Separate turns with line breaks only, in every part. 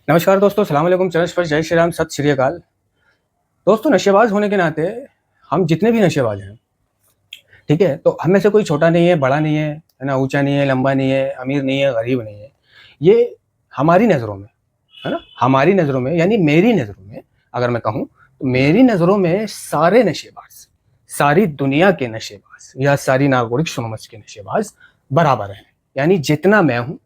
नमस्कार दोस्तों, सलाम अलैकुम, चरण स्पर्श, जय श्री राम, सत श्री अकाल। दोस्तों, नशेबाज होने के नाते हम जितने भी नशेबाज हैं, ठीक है? तो हम में से कोई छोटा नहीं है, बड़ा नहीं है ना? ऊँचा नहीं है, लंबा नहीं है, अमीर नहीं है, गरीब नहीं है। ये हमारी नज़रों में, है ना? हमारी नज़रों में यानी मेरी नज़रों में अगर मैं कहूँ, तो मेरी नज़रों में सारे नशेबाज, सारी दुनिया के नशेबाज या सारी नागरिक समझ के नशेबाज बराबर हैं। यानी जितना मैं हूँ,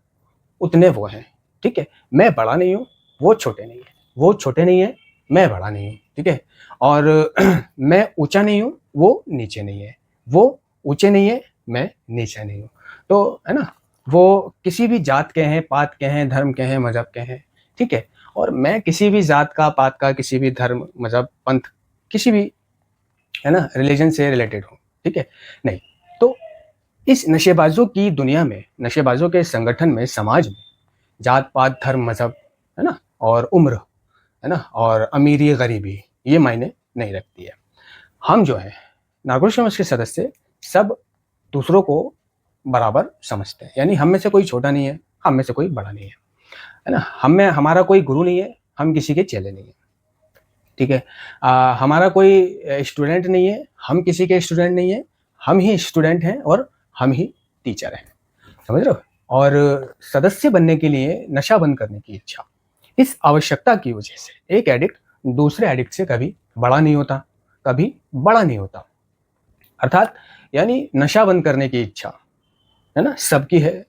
उतने वो हैं, ठीक है? मैं बड़ा नहीं हूँ, वो छोटे नहीं हैं। वो छोटे नहीं हैं, मैं बड़ा नहीं हूँ, ठीक है? और मैं ऊँचा नहीं हूँ, वो नीचे नहीं है। वो ऊँचे नहीं है, मैं नीचा नहीं हूँ। तो है ना? वो किसी भी जात के हैं, पात के हैं, धर्म के हैं, मज़हब के हैं, ठीक है? और मैं किसी भी जात का, पात का, किसी भी धर्म, मज़हब, पंथ, किसी भी, है ना, रिलीजन से रिलेटेड हूँ, ठीक है? नहीं। तो इस नशेबाज़ों की दुनिया में, नशेबाज़ों के संगठन में, समाज में जात-पात, धर्म, मज़हब, है ना? और उम्र, है ना? और अमीरी-गरीबी ये मायने नहीं रखती है। हम जो हैं, नागरिक समाज के सदस्य सब दूसरों को बराबर समझते हैं। यानी हम में से कोई छोटा नहीं है, हम में से कोई बड़ा नहीं है ना? हम में हमारा कोई गुरु नहीं है, हम किसी के चेले नहीं हैं, ठीक है? हमारा कोई स्टूडेंट नहीं है, हम किसी के स्टूडेंट नहीं हैं, हम ही स्टूडेंट हैं और हम ही टीचर हैं। समझ रहे हो? और सदस्य बनने के लिए नशा बंद करने की इच्छा, इस आवश्यकता की वजह से एक एडिक्ट दूसरे एडिक्ट से कभी बड़ा नहीं होता, कभी बड़ा नहीं होता। अर्थात यानी नशा बंद करने की इच्छा, है ना? सबकी है,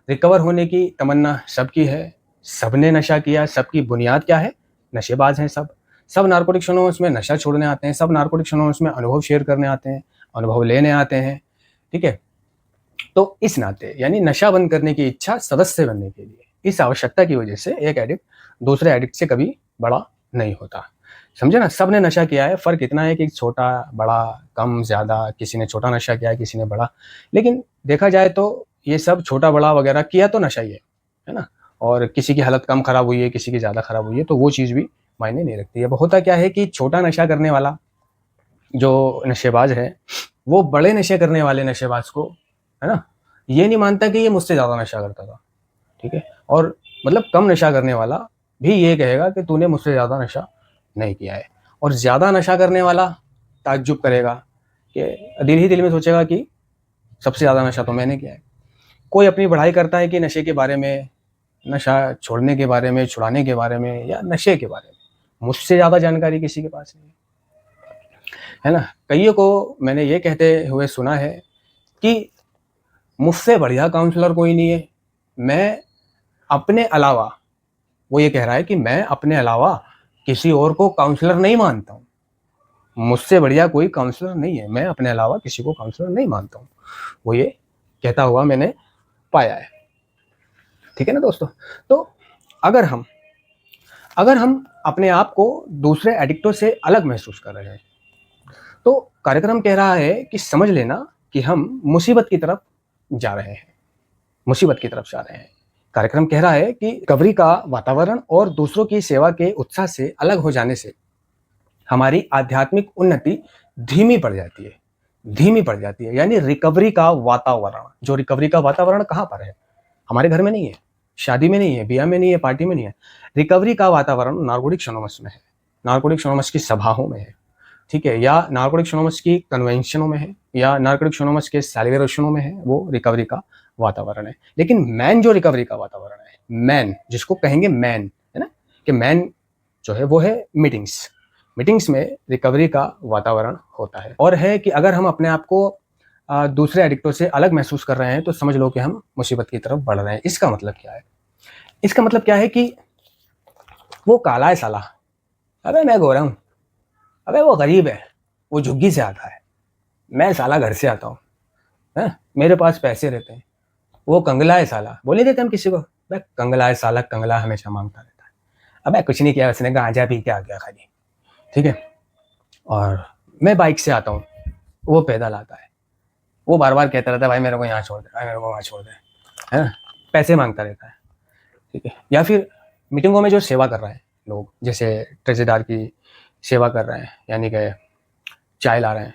रिकवर होने की तमन्ना सबकी है, सबने नशा किया, सबकी बुनियाद क्या है? नशेबाज हैं सब। सब नारकोटिक्स एनोनिमस में नशा छोड़ने आते हैं, सब नारकोटिक्स एनोनिमस में अनुभव शेयर करने आते हैं, अनुभव लेने आते हैं, ठीक है? तो इस नाते यानी नशा बंद करने की इच्छा सदस्य बनने के लिए, इस आवश्यकता की वजह से एक एडिक्ट दूसरे एडिक्ट से कभी बड़ा नहीं होता। समझे ना? सबने नशा किया है, फ़र्क इतना है कि छोटा, बड़ा, कम, ज़्यादा, किसी ने छोटा नशा किया है, किसी ने बड़ा। लेकिन देखा जाए तो ये सब छोटा-बड़ा वगैरह किया तो नशा ही है ना? और किसी की हालत कम खराब हुई है, किसी की ज़्यादा खराब हुई है, तो वो चीज़ भी मायने नहीं रखती है। अब होता क्या है कि छोटा नशा करने वाला जो नशेबाज है, वो बड़े नशे करने वाले नशेबाज को, है ना, ये नहीं मानता कि ये मुझसे ज़्यादा नशा करता था, ठीक है? और मतलब कम नशा करने वाला भी ये कहेगा कि तूने मुझसे ज़्यादा नशा नहीं किया है। और ज़्यादा नशा करने वाला ताज्जुब करेगा कि दिल ही दिल में सोचेगा कि सबसे ज़्यादा नशा तो मैंने किया है। कोई अपनी बढ़ाई करता है कि नशे के बारे में, नशा छोड़ने के बारे में, छुड़ाने के बारे में या नशे के बारे में। मुझसे ज़्यादा जानकारी किसी के पास नहीं है। है ना? कइयों को मैंने ये कहते हुए सुना है कि मुझसे बढ़िया काउंसलर कोई नहीं है। मैं अपने अलावा, वो ये कह रहा है कि मैं अपने अलावा किसी और को काउंसलर नहीं मानता हूँ। मुझसे बढ़िया कोई काउंसलर नहीं है। मैं अपने अलावा किसी को काउंसलर नहीं मानता हूँ। वो ये कहता हुआ मैंने पाया है। ठीक है ना दोस्तों? तो अगर हम अगर हम अपने आप को दूसरे एडिक्टों से अलग महसूस कर रहे हैं, तो कार्यक्रम कह रहा है कि समझ लेना कि हम मुसीबत की तरफ जा रहे हैं। मुसीबत की तरफ जा रहे हैं। कार्यक्रम कह रहा है कि रिकवरी का वातावरण और दूसरों की सेवा के उत्साह से अलग हो जाने से हमारी आध्यात्मिक उन्नति धीमी पड़ जाती है। धीमी पड़ जाती है यानी रिकवरी का वातावरण, जो रिकवरी का वातावरण कहाँ पर है? हमारे घर में नहीं है, शादी में नहीं है, ब्याह में नहीं है, पार्टी में नहीं है। रिकवरी का वातावरण नारकोटिक्स एनोनिमस में है, नारकोटिक्स एनोनिमस की सभाओं में है, ठीक है? या नारकोटिक्स एनोनिमस की कन्वेंशनों में है, या नारकोटिक्स एनोनिमस के सेलिब्रेशनों में है, वो रिकवरी का वातावरण है। लेकिन मैन जो रिकवरी का वातावरण है, मैन जिसको कहेंगे मैन, है ना? कि मैन जो है वो है मीटिंग्स। मीटिंग्स में रिकवरी का वातावरण होता है। और है कि अगर हम अपने आप को दूसरे एडिक्टों से अलग महसूस कर रहे हैं, तो समझ लो कि हम मुसीबत की तरफ बढ़ रहे हैं। इसका मतलब क्या है? इसका मतलब क्या है कि वो काला है साला, अबे मैं गोरा हूँ, अबे वो गरीब है, वो झुग्गी से आता है, मैं साला घर से आता हूँ, हैं? मेरे पास पैसे रहते हैं, वो कंगला है साला। बोल नहीं देते हम किसी को, भाई कंगला है साला, कंगला हमेशा मांगता रहता है। अबे कुछ नहीं किया उसने, गांजा पी के आ गया खाली, ठीक है? और मैं बाइक से आता हूँ, वो पैदल आता है, वो बार बार कहता रहता है भाई मेरे को यहाँ छोड़ दे, भाई मेरे को वहाँ छोड़ दे, है ना? पैसे मांगता रहता है, ठीक है? या फिर मीटिंगों में जो सेवा कर रहे हैं लोग, जैसे ट्रेजेदार की सेवा कर रहे हैं, यानी कि चाय ला रहे हैं,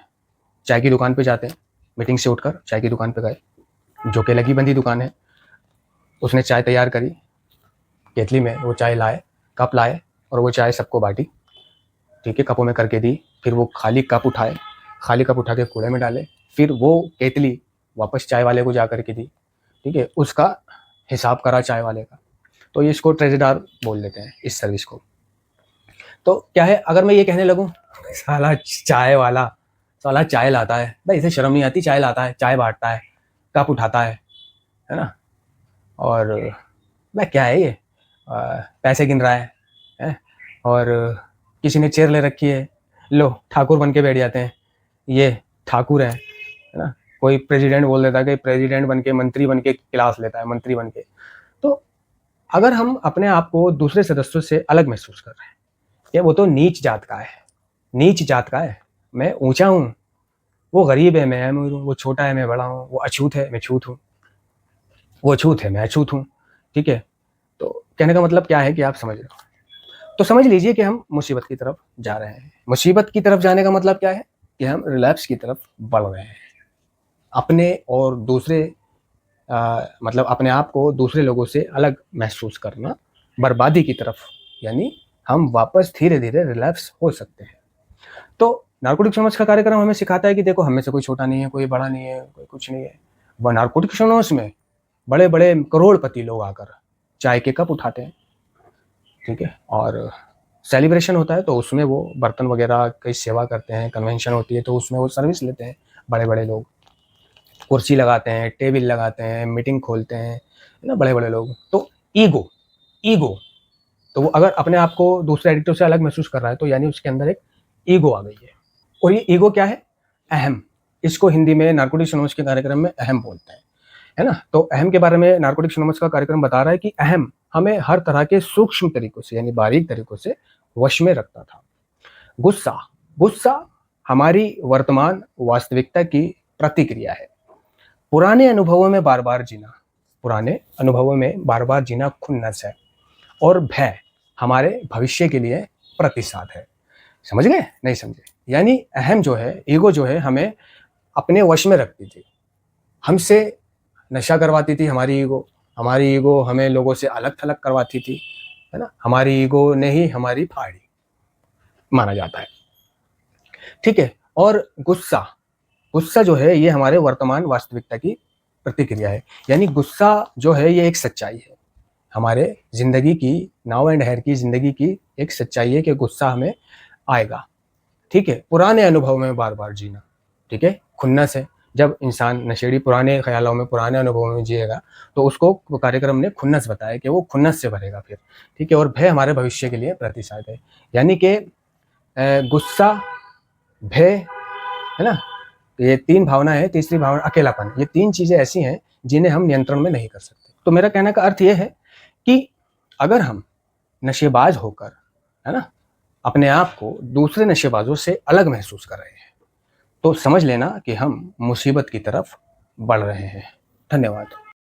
चाय की दुकान पे जाते हैं, मीटिंग से उठकर चाय की दुकान पे गए, जो कि लगी बंदी दुकान है, उसने चाय तैयार करी, केतली में वो चाय लाए, कप लाए और वो चाय सबको बांटी, ठीक है, कपों में करके दी। फिर वो खाली कप उठाए, खाली कप उठा के कूड़े में डाले, फिर वो केतली वापस चाय वाले को जा करके दी, ठीक है, उसका हिसाब करा चाय वाले का। तो ये इसको ट्रेजेडार बोल देते हैं इस सर्विस को। तो क्या है, अगर मैं ये कहने लगूँ साला चाय वाला, साला चाय लाता है, भाई इसे शर्म नहीं आती, चाय लाता है, चाय बांटता है, कप उठाता है ना, और भाई क्या है ये, पैसे गिन रहा है? और किसी ने चेयर ले रखी है, लो ठाकुर बन के बैठ जाते हैं, ये ठाकुर है ना। कोई प्रेसिडेंट बोल देता है कि प्रेसिडेंट बन के, मंत्री बन के क्लास लेता है, मंत्री बन के। तो अगर हम अपने आप को दूसरे सदस्यों से अलग महसूस कर रहे हैं, या वो तो नीच जात का है, नीच जात का है, मैं ऊंचा हूँ, वो गरीब है, मैं अमीर हूँ, वो छोटा है, मैं बड़ा हूँ, वो अछूत है, मैं छूत हूँ, वो छूत है, मैं अछूत हूँ, ठीक है। तो कहने का मतलब क्या है कि आप समझ रहे हो। तो समझ लीजिए कि हम मुसीबत की तरफ जा रहे हैं। मुसीबत की तरफ जाने का मतलब क्या है कि हम रिलैप्स की तरफ बढ़ रहे हैं। अपने और दूसरे मतलब अपने आप को दूसरे लोगों से अलग महसूस करना, बर्बादी की तरफ, यानी हम वापस धीरे धीरे रिलैप्स हो सकते हैं। तो नारकोटिक्स एनोनिमस का कार्यक्रम हमें सिखाता है कि देखो, हमें से कोई छोटा नहीं है, कोई बड़ा नहीं है, कोई कुछ नहीं है। वह नारकोटिक्स एनोनिमस में बड़े बड़े करोड़पति लोग आकर चाय के कप उठाते हैं, ठीक है, और सेलिब्रेशन होता है तो उसमें वो बर्तन वगैरह की सेवा करते हैं, कन्वेंशन होती है तो उसमें वो सर्विस लेते हैं। बड़े बड़े लोग कुर्सी लगाते हैं, टेबल लगाते हैं, मीटिंग खोलते हैं, है ना, बड़े बड़े लोग। तो ईगो, ईगो, तो वो अगर अपने आप को दूसरे एडिक्टिव से अलग महसूस कर रहा है तो यानी उसके अंदर एक ईगो आ गई है। और ये ईगो क्या है? अहम। इसको हिंदी में नारकोटिक्स एनोनिमस के कार्यक्रम में अहम बोलते हैं, है ना। तो अहम के बारे में नारकोटिक्स एनोनिमस का कार्यक्रम बता रहा है कि अहम हमें हर तरह के सूक्ष्म तरीकों से, यानी बारीक तरीकों से वश में रखता था। गुस्सा, गुस्सा हमारी वर्तमान वास्तविकता की प्रतिक्रिया है। पुराने अनुभवों में बार बार जीना, पुराने अनुभवों में बार बार जीना खुन्नस है। और भय हमारे भविष्य के लिए प्रतिसाद है। समझ गए? नहीं समझे? यानी अहम जो है, ईगो जो है, हमें अपने वश में रखती थी, हमसे नशा करवाती थी हमारी ईगो हमें लोगों से अलग थलग करवाती थी, है ना। हमारी ईगो ने ही हमारी फाड़ी माना जाता है, ठीक है। और गुस्सा, गुस्सा जो है ये हमारे वर्तमान वास्तविकता की प्रतिक्रिया है। यानी गुस्सा जो है ये एक सच्चाई है, हमारे जिंदगी की, नाव एंड हेयर की जिंदगी की एक सच्चाई है कि गुस्सा हमें आएगा, ठीक है। पुराने अनुभव में बार बार जीना, ठीक है, खुन्नस है। जब इंसान नशेड़ी पुराने ख्यालों में, पुराने अनुभवों में जिएगा तो उसको कार्यक्रम ने खुन्नस बताया कि वो खुन्नस से भरेगा फिर, ठीक है। और भय हमारे भविष्य के लिए प्रतिसाद है। यानी कि गुस्सा, भय, है ना, ये तीन भावनाएं हैं। तीसरी भावना अकेलापन। ये तीन चीजें ऐसी हैं जिन्हें हम नियंत्रण में नहीं कर सकते। तो मेरा कहने का अर्थ ये है कि अगर हम नशेबाज होकर, है ना, अपने आप को दूसरे नशेबाजों से अलग महसूस कर रहे हैं तो समझ लेना कि हम मुसीबत की तरफ बढ़ रहे हैं। धन्यवाद।